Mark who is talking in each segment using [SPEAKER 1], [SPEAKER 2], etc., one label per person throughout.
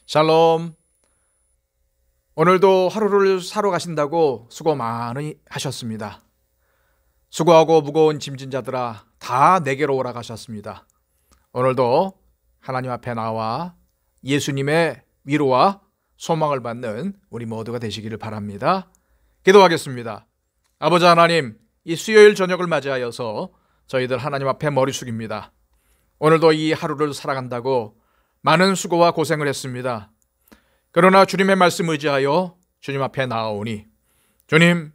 [SPEAKER 1] 샬롬. 오늘도 하루를 사러 가신다고 수고 많이 하셨습니다. 수고하고 무거운 짐진 자들아 다 내게로 오라 가셨습니다. 오늘도 하나님 앞에 나와 예수님의 위로와 소망을 받는 우리 모두가 되시기를 바랍니다. 기도하겠습니다. 아버지 하나님, 이 수요일 저녁을 맞이하여서 저희들 하나님 앞에 머리 숙입니다. 오늘도 이 하루를 살아간다고 많은 수고와 고생을 했습니다. 그러나 주님의 말씀 의지하여 주님 앞에 나아오니 주님,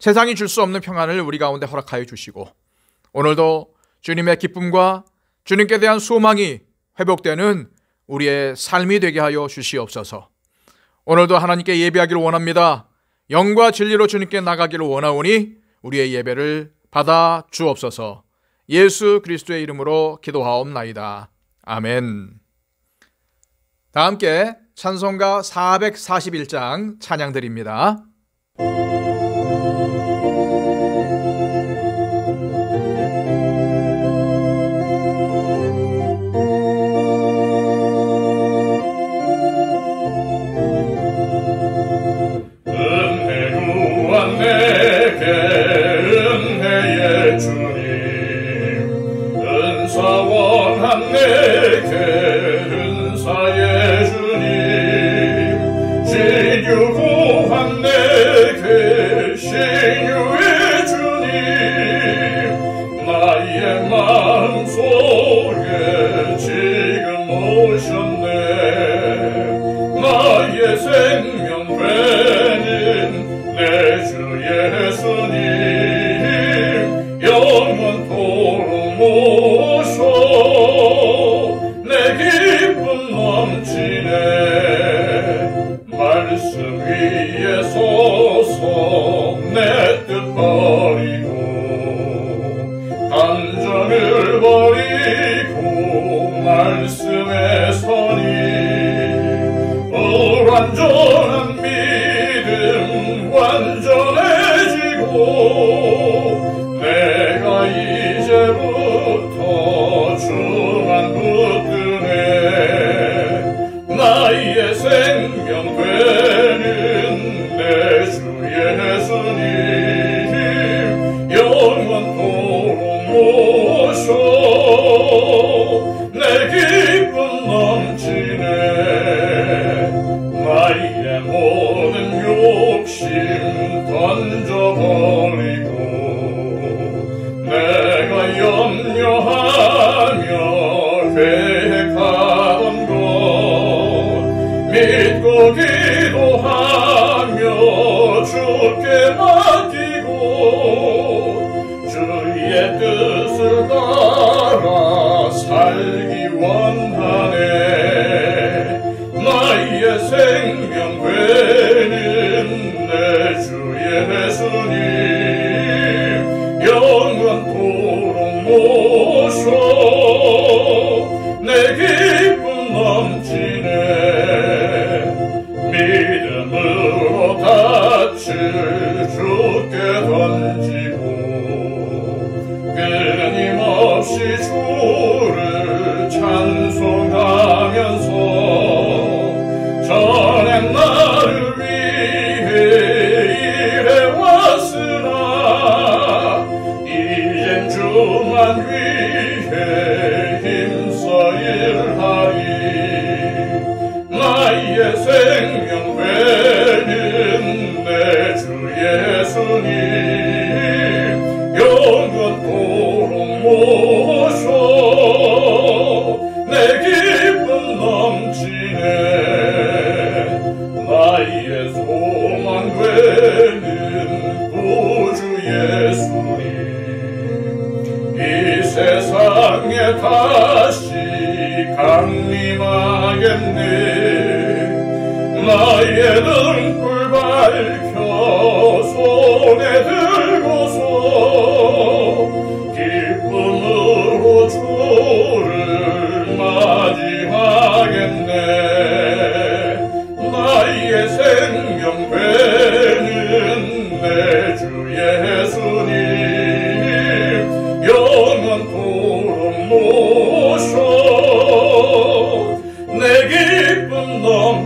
[SPEAKER 1] 세상이 줄 수 없는 평안을 우리 가운데 허락하여 주시고 오늘도 주님의 기쁨과 주님께 대한 소망이 회복되는 우리의 삶이 되게 하여 주시옵소서. 오늘도 하나님께 예배하기를 원합니다. 영과 진리로 주님께 나가기를 원하오니 우리의 예배를 받아 주옵소서. 예수 그리스도의 이름으로 기도하옵나이다. 아멘. 다 함께 찬송가 441장 찬양드립니다.
[SPEAKER 2] 내 기쁨 넘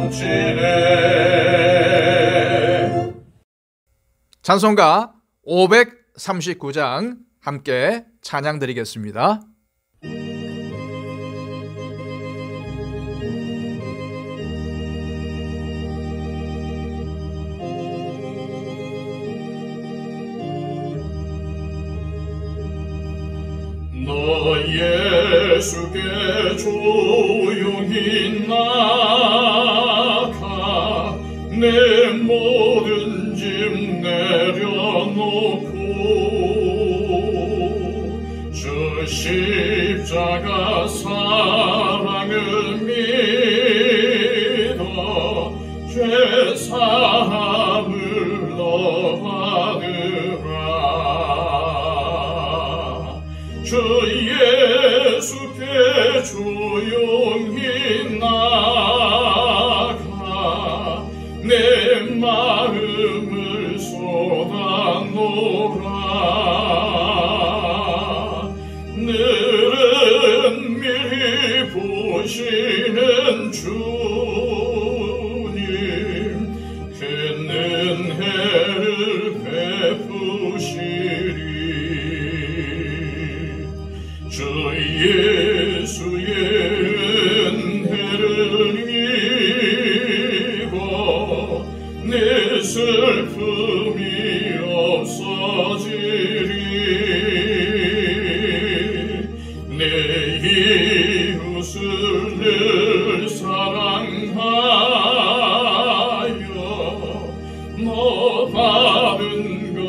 [SPEAKER 1] 찬송가 539장 함께 찬양 드리겠습니다.
[SPEAKER 2] 나 예수께 조용히 나가 내 모든 짐 내려놓고 주 십자가 사랑을 믿어 죄 사함을 얻으라. 주 예수께 조용히 나가 내 마음을 쏟아놓으라. 늘은 미리 보시는 주님 큰 은혜를 베푸시리. 주 예수의 은혜를 입어 내 슬픔이 없어지리. 내 이웃을 늘 사랑하여 너 받은 것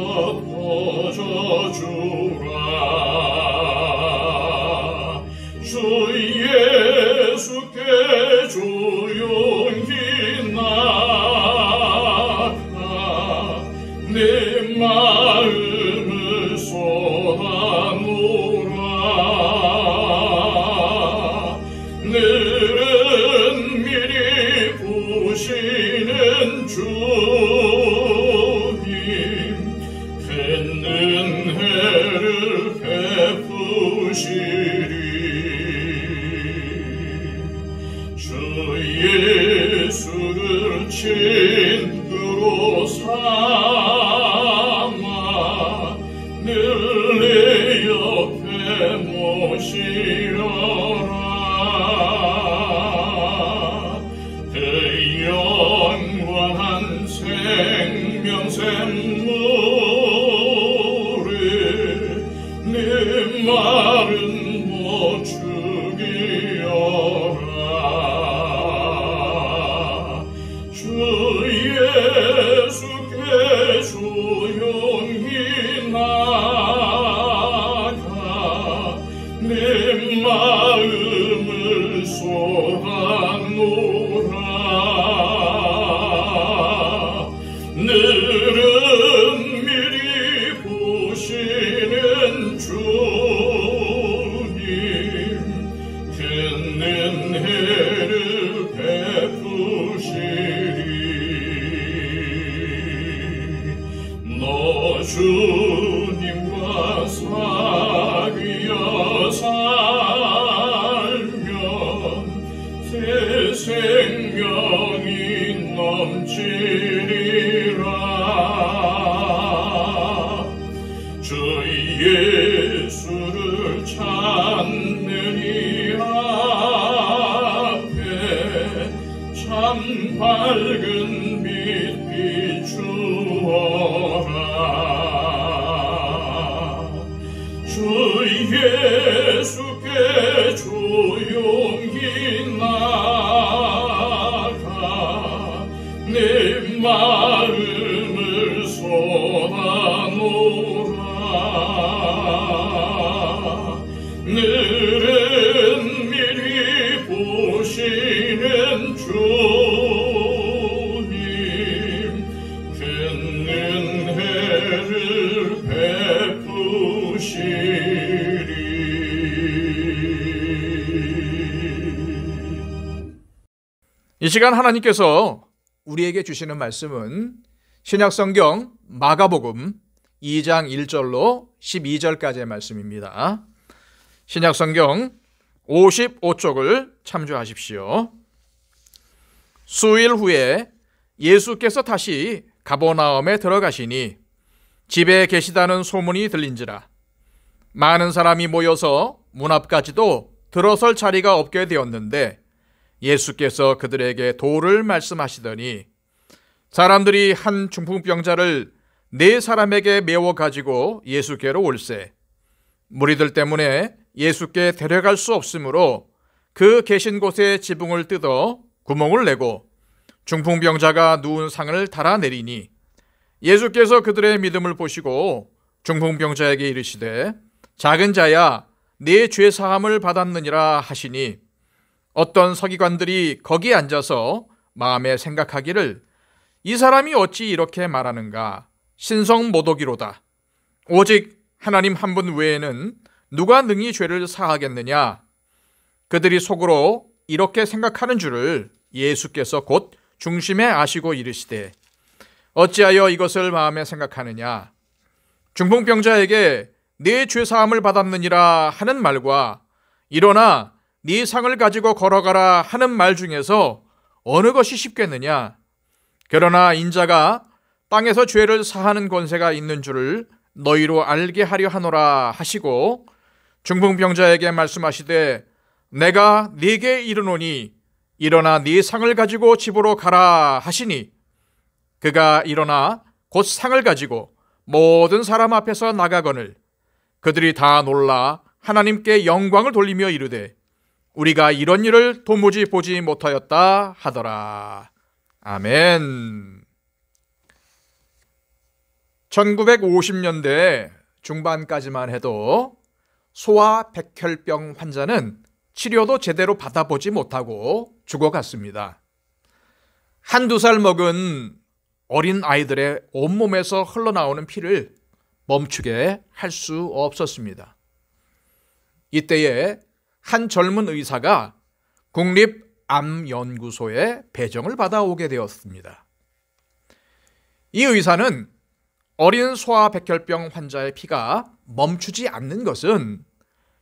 [SPEAKER 2] 거저주라. 주 예수께 조용히 나가 내 마음을 쏟아놓으라. 늘은 미리 보시는 주님 큰 은혜를 베푸시리. 주 예수를 친구로 삼아 늘 내 옆에 모시려라. 그 영원한 생명샘물에 내 마른 못 죽이어라. 주 예수께 조용히 나가 내 마음을 쏟아놓으라. 늘은 미리 보시는 주님 큰 은혜를 베푸시리. 너 주님과 사귀어 살면 새 생명이 넘치리라. 주 예수를 찾는 이 앞에 참 밝은 빛 비추어라. 주 예수께 조용히 나가 내 마음을 쏟아놓으라. 늘은 미리 보시는 주님 큰 은혜를 베푸시리.
[SPEAKER 1] 이 시간 하나님께서 우리에게 주시는 말씀은 신약성경 마가복음 2장 1절로 12절까지의 말씀입니다. 신약성경 55쪽을 참조하십시오. 수일 후에 예수께서 다시 가버나움에 들어가시니 집에 계시다는 소문이 들린지라 많은 사람이 모여서 문 앞까지도 들어설 자리가 없게 되었는데 예수께서 그들에게 도를 말씀하시더니 사람들이 한 중풍병자를 4사람에게 메워 가지고 예수께로 올세 무리들 때문에 예수께 데려갈 수 없으므로 그 계신 곳에 지붕을 뜯어 구멍을 내고 중풍병자가 누운 상을 달아내리니 예수께서 그들의 믿음을 보시고 중풍병자에게 이르시되 작은 자야 네 죄 사함을 받았느니라 하시니 어떤 서기관들이 거기 앉아서 마음에 생각하기를 이 사람이 어찌 이렇게 말하는가 신성모독이로다 오직 하나님 한 분 외에는 누가 능히 죄를 사하겠느냐 그들이 속으로 이렇게 생각하는 줄을 예수께서 곧 중심에 아시고 이르시되 어찌하여 이것을 마음에 생각하느냐 중풍병자에게 네 죄사함을 받았느니라 하는 말과 일어나 네 상을 가지고 걸어가라 하는 말 중에서 어느 것이 쉽겠느냐 그러나 인자가 땅에서 죄를 사하는 권세가 있는 줄을 너희로 알게 하려 하노라 하시고 중풍병자에게 말씀하시되 내가 네게 이르노니 일어나 네 상을 가지고 집으로 가라 하시니 그가 일어나 곧 상을 가지고 모든 사람 앞에서 나가거늘 그들이 다 놀라 하나님께 영광을 돌리며 이르되 우리가 이런 일을 도무지 보지 못하였다 하더라. 아멘. 1950년대 중반까지만 해도 소아 백혈병 환자는 치료도 제대로 받아보지 못하고 죽어갔습니다. 한두 살 먹은 어린 아이들의 온몸에서 흘러나오는 피를 멈추게 할 수 없었습니다. 이때에 한 젊은 의사가 국립암연구소에 배정을 받아오게 되었습니다. 이 의사는 어린 소아백혈병 환자의 피가 멈추지 않는 것은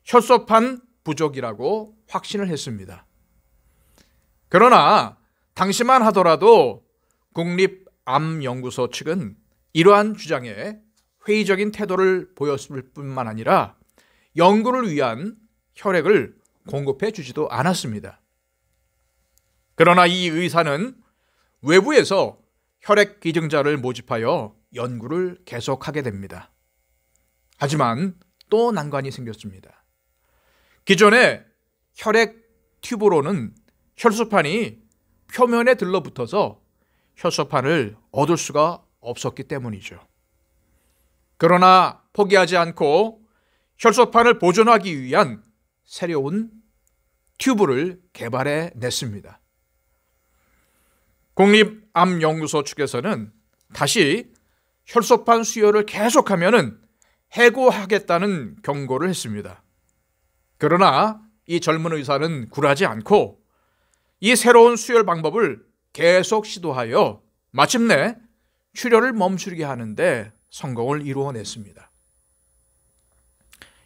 [SPEAKER 1] 혈소판 부족이라고 확신을 했습니다. 그러나 당시만 하더라도 국립암연구소 측은 이러한 주장에 회의적인 태도를 보였을 뿐만 아니라 연구를 위한 혈액을 공급해 주지도 않았습니다. 그러나 이 의사는 외부에서 혈액 기증자를 모집하여 연구를 계속하게 됩니다. 하지만 또 난관이 생겼습니다. 기존의 혈액 튜브로는 혈소판이 표면에 들러붙어서 혈소판을 얻을 수가 없었기 때문이죠. 그러나 포기하지 않고 혈소판을 보존하기 위한 새로운 튜브를 개발해 냈습니다. 국립암연구소 측에서는 다시 혈소판 수요를 계속하면 해고하겠다는 경고를 했습니다. 그러나 이 젊은 의사는 굴하지 않고 이 새로운 수혈 방법을 계속 시도하여 마침내 출혈을 멈추게 하는데 성공을 이루어냈습니다.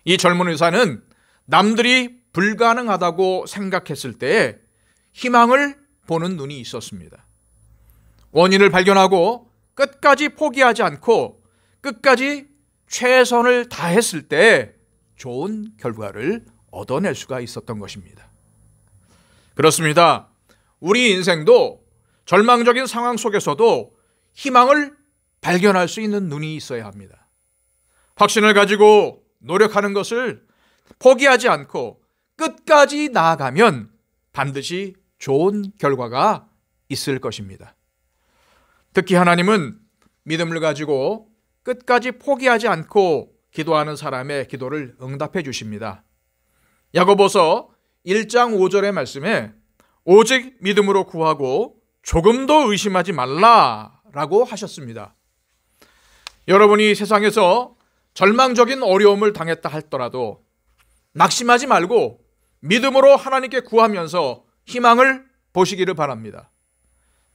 [SPEAKER 1] 이 젊은 의사는 남들이 불가능하다고 생각했을 때에 희망을 보는 눈이 있었습니다. 원인을 발견하고 끝까지 포기하지 않고 끝까지 최선을 다했을 때 좋은 결과를 얻어낼 수가 있었던 것입니다. 그렇습니다. 우리 인생도 절망적인 상황 속에서도 희망을 발견할 수 있는 눈이 있어야 합니다. 확신을 가지고 노력하는 것을 포기하지 않고 끝까지 나아가면 반드시 좋은 결과가 있을 것입니다. 특히 하나님은 믿음을 가지고 끝까지 포기하지 않고 기도하는 사람의 기도를 응답해 주십니다. 야고보서 1장 5절의 말씀에 오직 믿음으로 구하고 조금도 의심하지 말라라고 하셨습니다. 여러분이 세상에서 절망적인 어려움을 당했다 할더라도 낙심하지 말고 믿음으로 하나님께 구하면서 희망을 보시기를 바랍니다.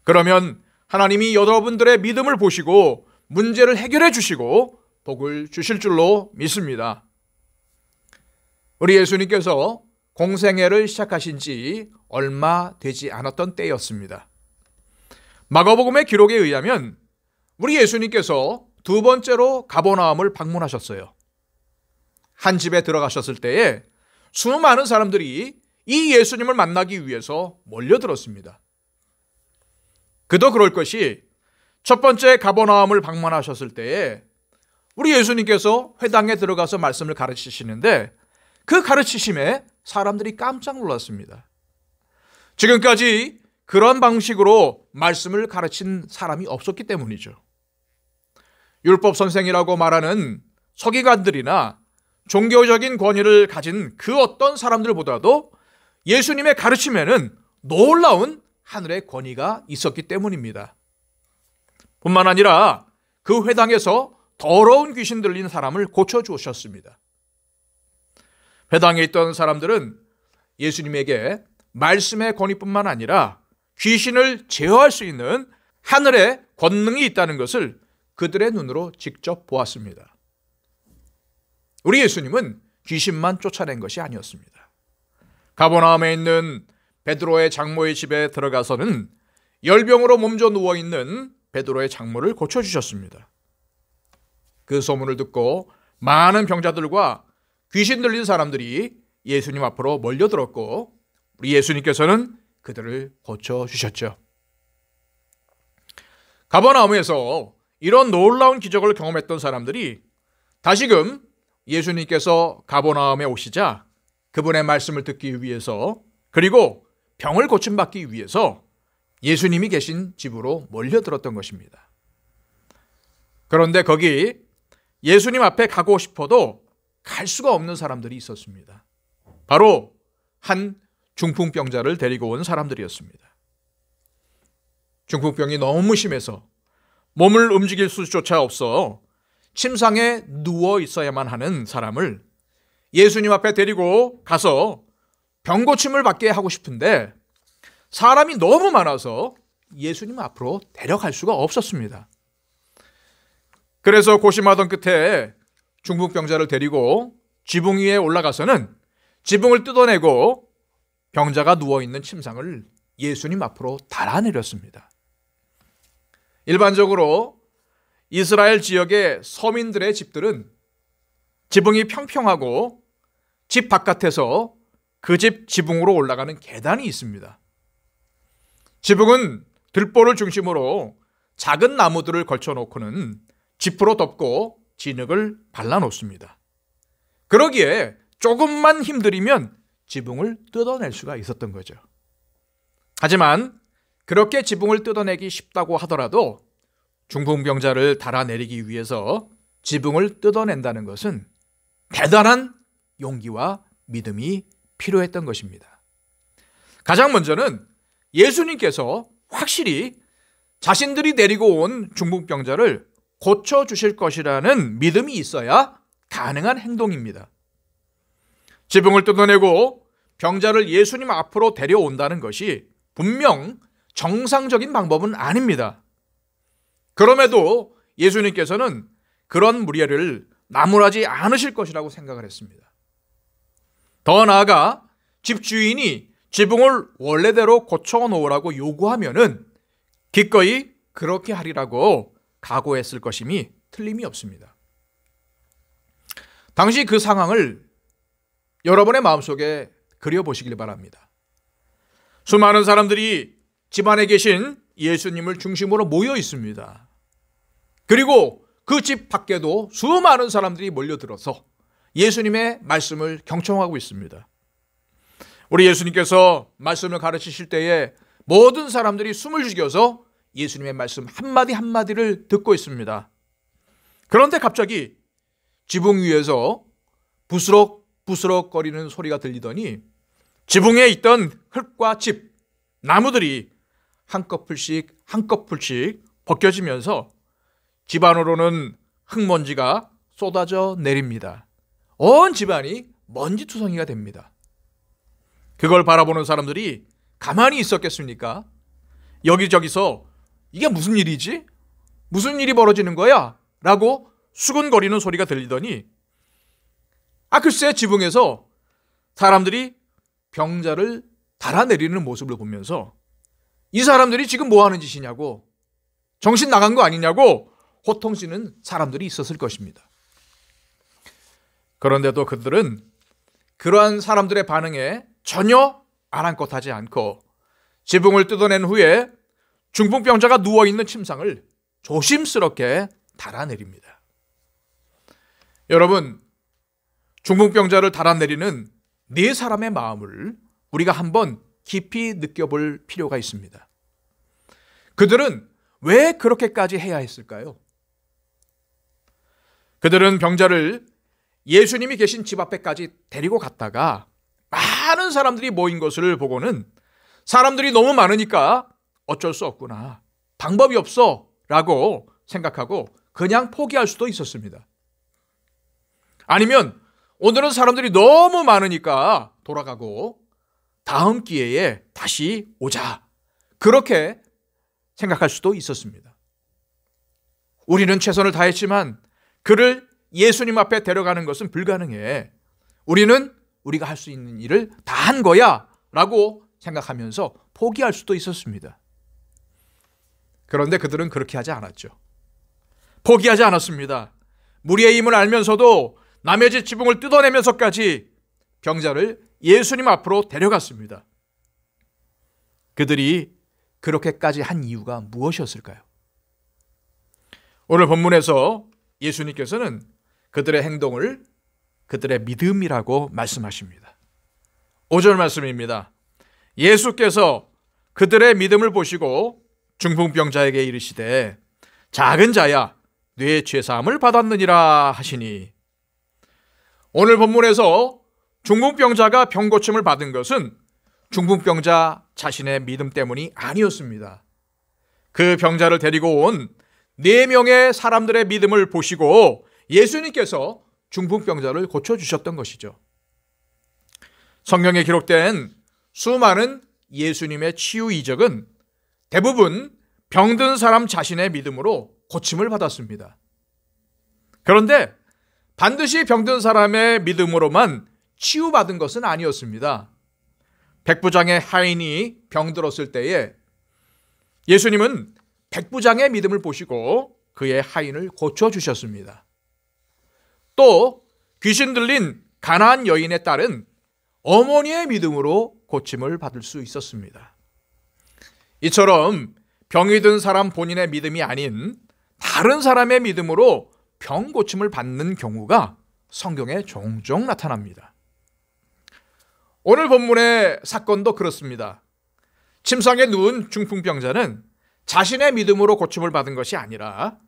[SPEAKER 1] 그러면 하나님이 여러분들의 믿음을 보시고 문제를 해결해 주시고 복을 주실 줄로 믿습니다. 우리 예수님께서 공생애를 시작하신 지 얼마 되지 않았던 때였습니다. 마가복음의 기록에 의하면 우리 예수님께서 두 번째로 가버나움을 방문하셨어요. 한 집에 들어가셨을 때에 수많은 사람들이 이 예수님을 만나기 위해서 몰려들었습니다. 그도 그럴 것이 첫 번째 가버나움을 방문하셨을 때에 우리 예수님께서 회당에 들어가서 말씀을 가르치시는데 그 가르치심에 사람들이 깜짝 놀랐습니다. 지금까지 그런 방식으로 말씀을 가르친 사람이 없었기 때문이죠. 율법 선생이라고 말하는 서기관들이나 종교적인 권위를 가진 그 어떤 사람들보다도 예수님의 가르침에는 놀라운 하늘의 권위가 있었기 때문입니다. 뿐만 아니라 그 회당에서 더러운 귀신 들린 사람을 고쳐주셨습니다. 회당에 있던 사람들은 예수님에게 말씀의 권위뿐만 아니라 귀신을 제어할 수 있는 하늘의 권능이 있다는 것을 그들의 눈으로 직접 보았습니다. 우리 예수님은 귀신만 쫓아낸 것이 아니었습니다. 가버나움에 있는 베드로의 장모의 집에 들어가서는 열병으로 몸져 누워있는 베드로의 장모를 고쳐주셨습니다. 그 소문을 듣고 많은 병자들과 귀신 들린 사람들이 예수님 앞으로 몰려들었고 우리 예수님께서는 그들을 고쳐주셨죠. 가버나움에서 이런 놀라운 기적을 경험했던 사람들이 다시금 예수님께서 가버나움에 오시자 그분의 말씀을 듣기 위해서 그리고 병을 고침받기 위해서 예수님이 계신 집으로 몰려들었던 것입니다. 그런데 거기 예수님 앞에 가고 싶어도 갈 수가 없는 사람들이 있었습니다. 바로 한 중풍병자를 데리고 온 사람들이었습니다. 중풍병이 너무 심해서 몸을 움직일 수조차 없어 침상에 누워 있어야만 하는 사람을 예수님 앞에 데리고 가서 병고침을 받게 하고 싶은데 사람이 너무 많아서 예수님 앞으로 데려갈 수가 없었습니다. 그래서 고심하던 끝에 중풍병자를 데리고 지붕 위에 올라가서는 지붕을 뜯어내고 병자가 누워있는 침상을 예수님 앞으로 달아내렸습니다. 일반적으로 이스라엘 지역의 서민들의 집들은 지붕이 평평하고 집 바깥에서 그 집 지붕으로 올라가는 계단이 있습니다. 지붕은 들보를 중심으로 작은 나무들을 걸쳐놓고는 지프로 덮고 진흙을 발라놓습니다. 그러기에 조금만 힘들이면 지붕을 뜯어낼 수가 있었던 거죠. 하지만 그렇게 지붕을 뜯어내기 쉽다고 하더라도 중풍병자를 달아내리기 위해서 지붕을 뜯어낸다는 것은 대단한 용기와 믿음이 필요했던 것입니다. 가장 먼저는 예수님께서 확실히 자신들이 데리고 온 중풍병자를 고쳐주실 것이라는 믿음이 있어야 가능한 행동입니다. 지붕을 뜯어내고 병자를 예수님 앞으로 데려온다는 것이 분명 정상적인 방법은 아닙니다. 그럼에도 예수님께서는 그런 무리를 나무라지 않으실 것이라고 생각을 했습니다. 더 나아가 집주인이 지붕을 원래대로 고쳐놓으라고 요구하면은 기꺼이 그렇게 하리라고 각오했을 것임이 틀림이 없습니다. 당시 그 상황을 여러분의 마음속에 그려보시길 바랍니다. 수많은 사람들이 집안에 계신 예수님을 중심으로 모여 있습니다. 그리고 그 집 밖에도 수많은 사람들이 몰려들어서 예수님의 말씀을 경청하고 있습니다. 우리 예수님께서 말씀을 가르치실 때에 모든 사람들이 숨을 죽여서 예수님의 말씀 한마디 한마디를 듣고 있습니다. 그런데 갑자기 지붕 위에서 부스럭부스럭 거리는 소리가 들리더니 지붕에 있던 흙과 집, 나무들이 한꺼풀씩 벗겨지면서 집 안으로는 흙먼지가 쏟아져 내립니다. 온 집안이 먼지투성이가 됩니다. 그걸 바라보는 사람들이 가만히 있었겠습니까? 여기저기서 이게 무슨 일이지? 무슨 일이 벌어지는 거야? 라고 수근거리는 소리가 들리더니 글쎄 지붕에서 사람들이 병자를 달아내리는 모습을 보면서 이 사람들이 지금 뭐 하는 짓이냐고, 정신 나간 거 아니냐고 호통치는 사람들이 있었을 것입니다. 그런데도 그들은 그러한 사람들의 반응에 전혀 아랑곳하지 않고 지붕을 뜯어낸 후에 중풍병자가 누워있는 침상을 조심스럽게 달아내립니다. 여러분, 중풍병자를 달아내리는 네 사람의 마음을 우리가 한번 깊이 느껴볼 필요가 있습니다. 그들은 왜 그렇게까지 해야 했을까요? 그들은 병자를 예수님이 계신 집 앞에까지 데리고 갔다가 많은 사람들이 모인 것을 보고는 사람들이 너무 많으니까 어쩔 수 없구나, 방법이 없어 라고 생각하고 그냥 포기할 수도 있었습니다. 아니면 오늘은 사람들이 너무 많으니까 돌아가고 다음 기회에 다시 오자, 그렇게 생각할 수도 있었습니다. 우리는 최선을 다했지만 그를 예수님 앞에 데려가는 것은 불가능해. 우리는 우리가 할 수 있는 일을 다 한 거야 라고 생각하면서 포기할 수도 있었습니다. 그런데 그들은 그렇게 하지 않았죠. 포기하지 않았습니다. 무리의 힘을 알면서도 남의 집 지붕을 뜯어내면서까지 병자를 예수님 앞으로 데려갔습니다. 그들이 그렇게까지 한 이유가 무엇이었을까요? 오늘 본문에서 예수님께서는 그들의 행동을 그들의 믿음이라고 말씀하십니다. 5절 말씀입니다. 예수께서 그들의 믿음을 보시고 중풍병자에게 이르시되 작은 자야, 네 죄사함을 받았느니라 하시니. 오늘 본문에서 중풍병자가 병고침을 받은 것은 중풍병자 자신의 믿음 때문이 아니었습니다. 그 병자를 데리고 온 4명의 사람들의 믿음을 보시고 예수님께서 중풍병자를 고쳐주셨던 것이죠. 성경에 기록된 수많은 예수님의 치유 이적은 대부분 병든 사람 자신의 믿음으로 고침을 받았습니다. 그런데 반드시 병든 사람의 믿음으로만 치유받은 것은 아니었습니다. 백부장의 하인이 병들었을 때에 예수님은 백부장의 믿음을 보시고 그의 하인을 고쳐주셨습니다. 또 귀신 들린 가나안 여인의 딸은 어머니의 믿음으로 고침을 받을 수 있었습니다. 이처럼 병이 든 사람 본인의 믿음이 아닌 다른 사람의 믿음으로 병 고침을 받는 경우가 성경에 종종 나타납니다. 오늘 본문의 사건도 그렇습니다. 침상에 누운 중풍병자는 자신의 믿음으로 고침을 받은 것이 아니라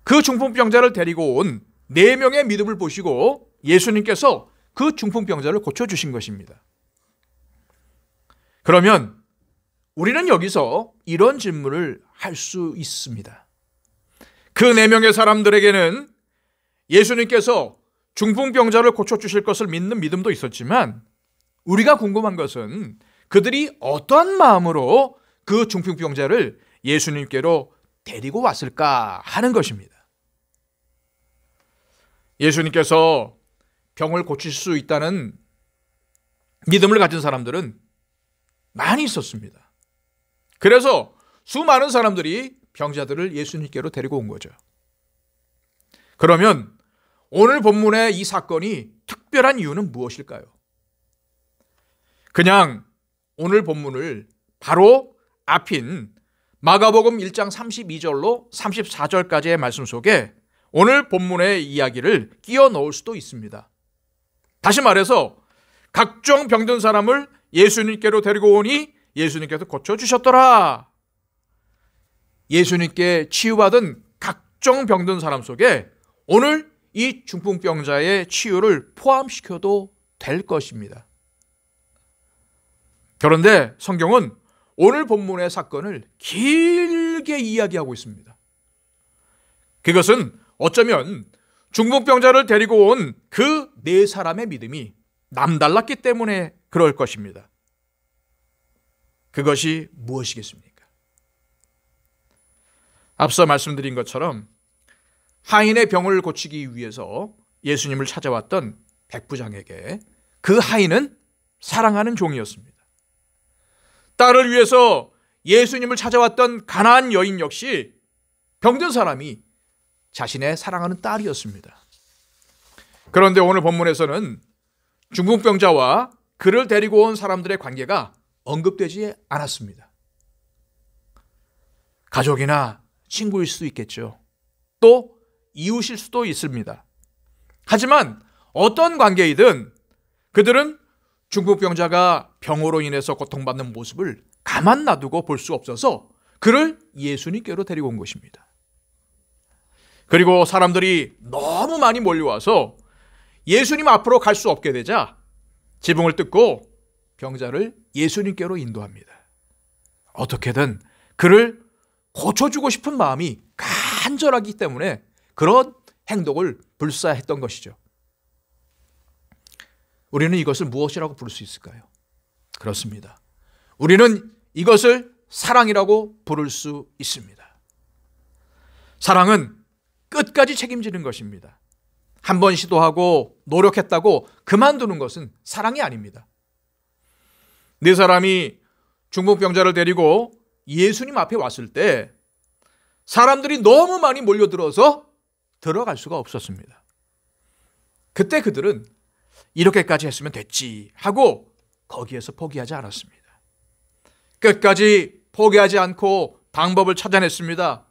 [SPEAKER 1] 그 중풍병자를 데리고 온 4명의 믿음을 보시고 예수님께서 그 중풍병자를 고쳐주신 것입니다. 그러면 우리는 여기서 이런 질문을 할 수 있습니다. 그 4명의 사람들에게는 예수님께서 중풍병자를 고쳐주실 것을 믿는 믿음도 있었지만 우리가 궁금한 것은 그들이 어떤 마음으로 그 중풍병자를 예수님께로 데리고 왔을까 하는 것입니다. 예수님께서 병을 고칠 수 있다는 믿음을 가진 사람들은 많이 있었습니다. 그래서 수많은 사람들이 병자들을 예수님께로 데리고 온 거죠. 그러면 오늘 본문의 이 사건이 특별한 이유는 무엇일까요? 그냥 오늘 본문을 바로 앞인 마가복음 1장 32절로 34절까지의 말씀 속에 오늘 본문의 이야기를 끼워 넣을 수도 있습니다. 다시 말해서 각종 병든 사람을 예수님께로 데리고 오니 예수님께서 고쳐주셨더라. 예수님께 치유받은 각종 병든 사람 속에 오늘 이 중풍병자의 치유를 포함시켜도 될 것입니다. 그런데 성경은 오늘 본문의 사건을 길게 이야기하고 있습니다. 그것은 어쩌면 중풍병자를 데리고 온 그 4사람의 믿음이 남달랐기 때문에 그럴 것입니다. 그것이 무엇이겠습니까? 앞서 말씀드린 것처럼 하인의 병을 고치기 위해서 예수님을 찾아왔던 백부장에게 그 하인은 사랑하는 종이었습니다. 딸을 위해서 예수님을 찾아왔던 가나안 여인 역시 병든 사람이 자신의 사랑하는 딸이었습니다. 그런데 오늘 본문에서는 중풍병자와 그를 데리고 온 사람들의 관계가 언급되지 않았습니다. 가족이나 친구일 수도 있겠죠. 또 이웃일 수도 있습니다. 하지만 어떤 관계이든 그들은 중풍병자가 병으로 인해서 고통받는 모습을 가만 놔두고 볼 수 없어서 그를 예수님께로 데리고 온 것입니다. 그리고 사람들이 너무 많이 몰려와서 예수님 앞으로 갈 수 없게 되자 지붕을 뜯고 병자를 예수님께로 인도합니다. 어떻게든 그를 고쳐주고 싶은 마음이 간절하기 때문에 그런 행동을 불사했던 것이죠. 우리는 이것을 무엇이라고 부를 수 있을까요? 그렇습니다. 우리는 이것을 사랑이라고 부를 수 있습니다. 사랑은 끝까지 책임지는 것입니다. 한 번 시도하고 노력했다고 그만두는 것은 사랑이 아닙니다. 네 사람이 중풍병자를 데리고 예수님 앞에 왔을 때 사람들이 너무 많이 몰려들어서 들어갈 수가 없었습니다. 그때 그들은 이렇게까지 했으면 됐지 하고 거기에서 포기하지 않았습니다. 끝까지 포기하지 않고 방법을 찾아냈습니다.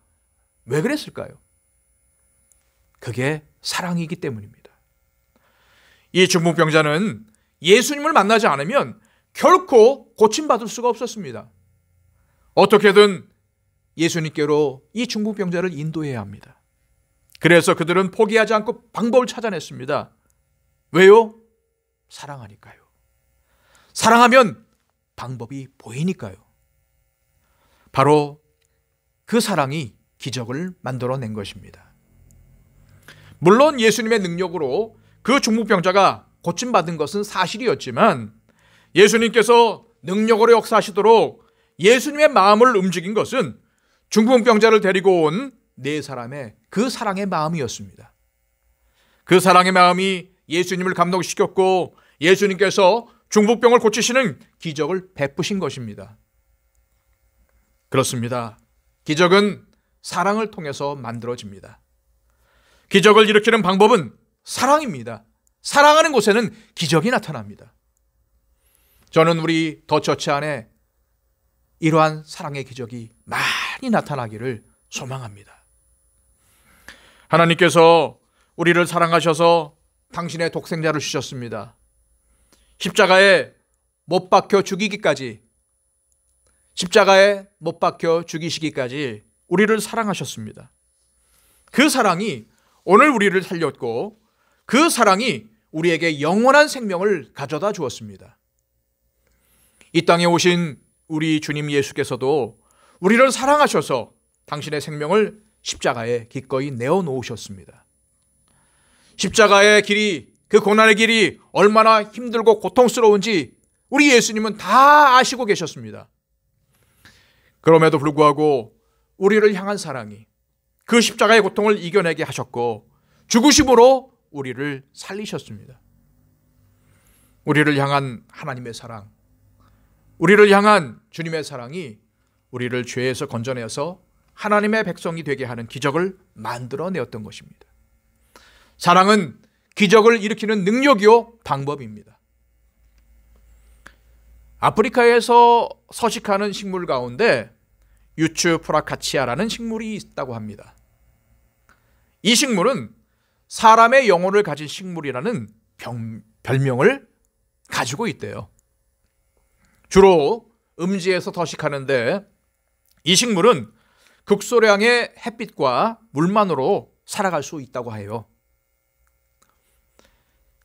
[SPEAKER 1] 왜 그랬을까요? 그게 사랑이기 때문입니다. 이 중풍병자는 예수님을 만나지 않으면 결코 고침받을 수가 없었습니다. 어떻게든 예수님께로 이 중풍병자를 인도해야 합니다. 그래서 그들은 포기하지 않고 방법을 찾아냈습니다. 왜요? 사랑하니까요. 사랑하면 방법이 보이니까요. 바로 그 사랑이 기적을 만들어낸 것입니다. 물론 예수님의 능력으로 그 중풍병자가 고침받은 것은 사실이었지만 예수님께서 능력으로 역사하시도록 예수님의 마음을 움직인 것은 중풍병자를 데리고 온 네 사람의 그 사랑의 마음이었습니다. 그 사랑의 마음이 예수님을 감동시켰고 예수님께서 중풍병을 고치시는 기적을 베푸신 것입니다. 그렇습니다. 기적은 사랑을 통해서 만들어집니다. 기적을 일으키는 방법은 사랑입니다. 사랑하는 곳에는 기적이 나타납니다. 저는 우리 더 처치 안에 이러한 사랑의 기적이 많이 나타나기를 소망합니다. 하나님께서 우리를 사랑하셔서 당신의 독생자를 주셨습니다. 십자가에 못 박혀 죽이기까지, 십자가에 못 박혀 죽이시기까지 우리를 사랑하셨습니다. 그 사랑이 오늘 우리를 살렸고 그 사랑이 우리에게 영원한 생명을 가져다 주었습니다. 이 땅에 오신 우리 주님 예수께서도 우리를 사랑하셔서 당신의 생명을 십자가에 기꺼이 내어놓으셨습니다. 십자가의 길이, 그 고난의 길이 얼마나 힘들고 고통스러운지 우리 예수님은 다 아시고 계셨습니다. 그럼에도 불구하고 우리를 향한 사랑이 그 십자가의 고통을 이겨내게 하셨고 죽으심으로 우리를 살리셨습니다. 우리를 향한 하나님의 사랑, 우리를 향한 주님의 사랑이 우리를 죄에서 건져내어서 하나님의 백성이 되게 하는 기적을 만들어내었던 것입니다. 사랑은 기적을 일으키는 능력이요 방법입니다. 아프리카에서 서식하는 식물 가운데 유츠프라카치아라는 식물이 있다고 합니다. 이 식물은 사람의 영혼을 가진 식물이라는 별명을 가지고 있대요. 주로 음지에서 서식하는데 이 식물은 극소량의 햇빛과 물만으로 살아갈 수 있다고 해요.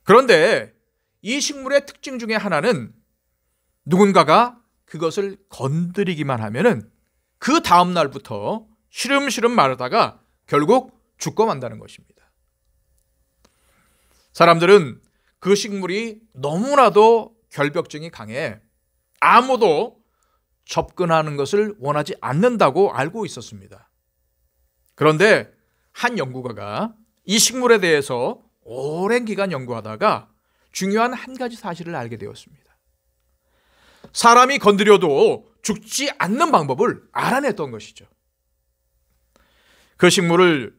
[SPEAKER 1] 그런데 이 식물의 특징 중에 하나는 누군가가 그것을 건드리기만 하면은 그 다음 날부터 시름시름 마르다가 결국 죽고 만다는 것입니다. 사람들은 그 식물이 너무나도 결벽증이 강해 아무도 접근하는 것을 원하지 않는다고 알고 있었습니다. 그런데 한 연구가가 이 식물에 대해서 오랜 기간 연구하다가 중요한 한 가지 사실을 알게 되었습니다. 사람이 건드려도 죽지 않는 방법을 알아냈던 것이죠. 그 식물을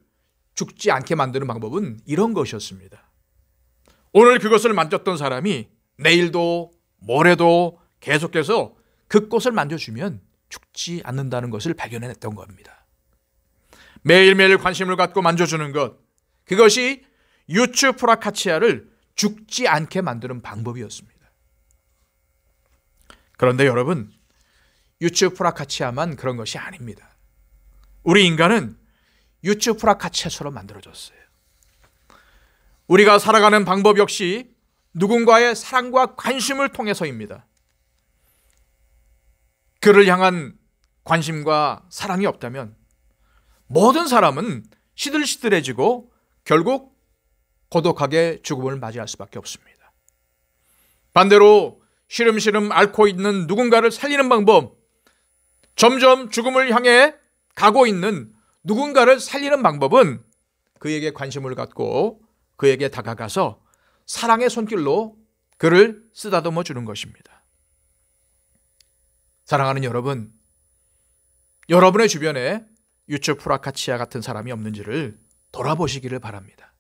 [SPEAKER 1] 죽지 않게 만드는 방법은 이런 것이었습니다. 오늘 그것을 만졌던 사람이 내일도 모레도 계속해서 그 꽃을 만져주면 죽지 않는다는 것을 발견해냈던 겁니다. 매일매일 관심을 갖고 만져주는 것, 그것이 유추프라카치아를 죽지 않게 만드는 방법이었습니다. 그런데 여러분, 유추프라카치아만 그런 것이 아닙니다. 우리 인간은 유추프라카치아처럼 만들어졌어요. 우리가 살아가는 방법 역시 누군가의 사랑과 관심을 통해서입니다. 그를 향한 관심과 사랑이 없다면 모든 사람은 시들시들해지고 결국 고독하게 죽음을 맞이할 수밖에 없습니다. 반대로 시름시름 앓고 있는 누군가를 살리는 방법, 점점 죽음을 향해 가고 있는 누군가를 살리는 방법은 그에게 관심을 갖고 그에게 다가가서 사랑의 손길로 그를 쓰다듬어 주는 것입니다. 사랑하는 여러분, 여러분의 주변에 유추프라카치아 같은 사람이 없는지를 돌아보시기를 바랍니다.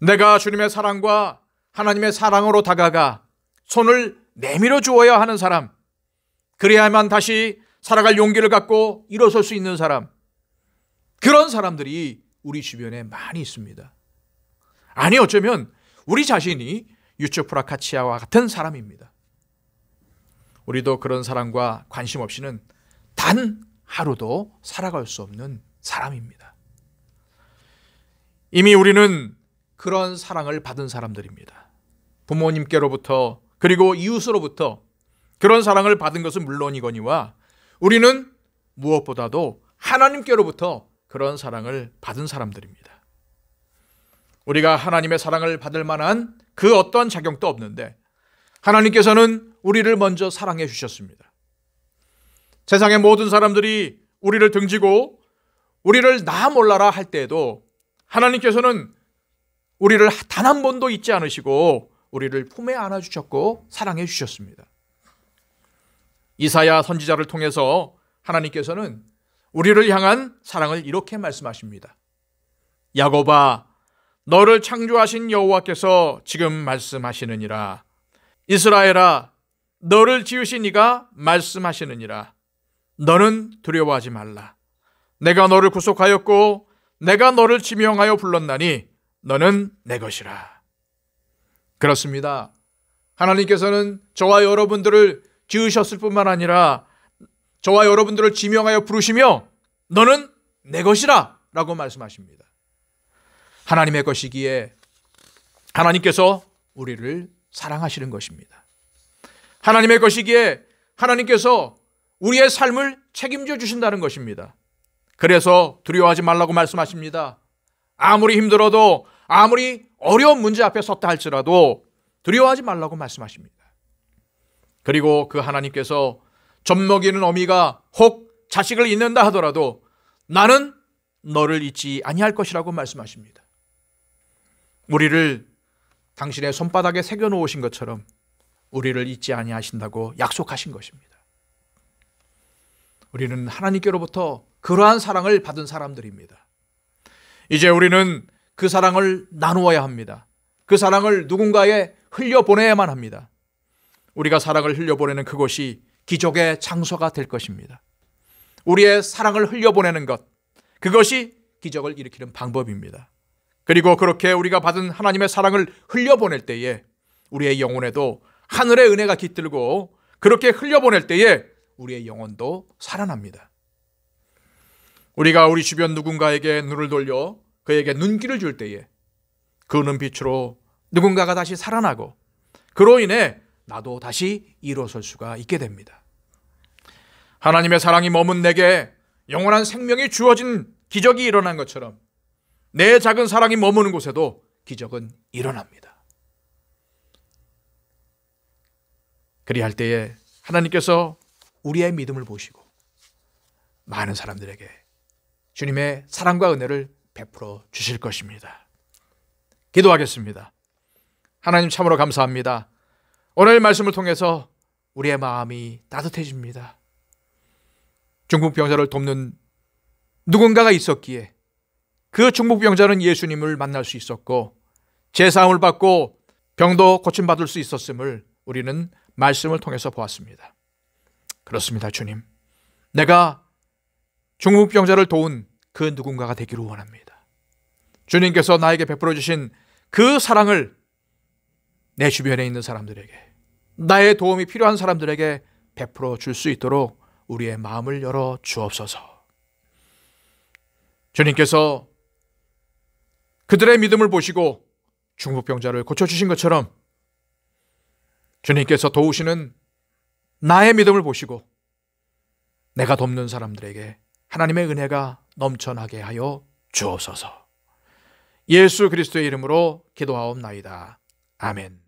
[SPEAKER 1] 내가 주님의 사랑과 하나님의 사랑으로 다가가 손을 내밀어 주어야 하는 사람, 그래야만 다시 살아갈 용기를 갖고 일어설 수 있는 사람, 그런 사람들이 우리 주변에 많이 있습니다. 아니, 어쩌면 우리 자신이 유추프라카치아와 같은 사람입니다. 우리도 그런 사람과 관심 없이는 단 하루도 살아갈 수 없는 사람입니다. 이미 우리는 그런 사랑을 받은 사람들입니다. 부모님께로부터 그리고 이웃으로부터 그런 사랑을 받은 것은 물론이거니와 우리는 무엇보다도 하나님께로부터 그런 사랑을 받은 사람들입니다. 우리가 하나님의 사랑을 받을 만한 그 어떤 자격도 없는데 하나님께서는 우리를 먼저 사랑해 주셨습니다. 세상의 모든 사람들이 우리를 등지고 우리를 나 몰라라 할 때에도 하나님께서는 우리를 단 한 번도 잊지 않으시고 우리를 품에 안아주셨고 사랑해 주셨습니다. 이사야 선지자를 통해서 하나님께서는 우리를 향한 사랑을 이렇게 말씀하십니다. 야곱아, 너를 창조하신 여호와께서 지금 말씀하시느니라. 이스라엘아, 너를 지으신 이가 말씀하시느니라. 너는 두려워하지 말라. 내가 너를 구속하였고 내가 너를 지명하여 불렀나니 너는 내 것이라. 그렇습니다. 하나님께서는 저와 여러분들을 지으셨을 뿐만 아니라 저와 여러분들을 지명하여 부르시며 너는 내 것이라 라고 말씀하십니다. 하나님의 것이기에 하나님께서 우리를 사랑하시는 것입니다. 하나님의 것이기에 하나님께서 우리의 삶을 책임져 주신다는 것입니다. 그래서 두려워하지 말라고 말씀하십니다. 아무리 힘들어도 아무리 어려운 문제 앞에 섰다 할지라도 두려워하지 말라고 말씀하십니다. 그리고 그 하나님께서 젖먹이는 어미가 혹 자식을 잊는다 하더라도 나는 너를 잊지 아니할 것이라고 말씀하십니다. 우리를 당신의 손바닥에 새겨놓으신 것처럼 우리를 잊지 아니하신다고 약속하신 것입니다. 우리는 하나님께로부터 그러한 사랑을 받은 사람들입니다. 이제 우리는 그 사랑을 나누어야 합니다. 그 사랑을 누군가에 흘려보내야만 합니다. 우리가 사랑을 흘려보내는 그것이 기적의 장소가 될 것입니다. 우리의 사랑을 흘려보내는 것, 그것이 기적을 일으키는 방법입니다. 그리고 그렇게 우리가 받은 하나님의 사랑을 흘려보낼 때에 우리의 영혼에도 하늘의 은혜가 깃들고 그렇게 흘려보낼 때에 우리의 영혼도 살아납니다. 우리가 우리 주변 누군가에게 눈을 돌려 그에게 눈길을 줄 때에 그 눈빛으로 누군가가 다시 살아나고 그로 인해 나도 다시 일어설 수가 있게 됩니다. 하나님의 사랑이 머문 내게 영원한 생명이 주어진 기적이 일어난 것처럼 내 작은 사랑이 머무는 곳에도 기적은 일어납니다. 그리할 때에 하나님께서 우리의 믿음을 보시고 많은 사람들에게 주님의 사랑과 은혜를 베풀어 주실 것입니다. 기도하겠습니다. 하나님 참으로 감사합니다. 오늘 말씀을 통해서 우리의 마음이 따뜻해집니다. 중풍병자를 돕는 누군가가 있었기에 그 중풍병자는 예수님을 만날 수 있었고 제사함을 받고 병도 고침받을 수 있었음을 우리는 말씀을 통해서 보았습니다. 그렇습니다, 주님. 내가 중풍병자를 도운 그 누군가가 되기를 원합니다. 주님께서 나에게 베풀어 주신 그 사랑을 내 주변에 있는 사람들에게, 나의 도움이 필요한 사람들에게 베풀어 줄 수 있도록 우리의 마음을 열어 주옵소서. 주님께서 그들의 믿음을 보시고 중풍병자를 고쳐주신 것처럼 주님께서 도우시는 나의 믿음을 보시고 내가 돕는 사람들에게 하나님의 은혜가 넘쳐나게 하여 주옵소서. 예수 그리스도의 이름으로 기도하옵나이다. 아멘.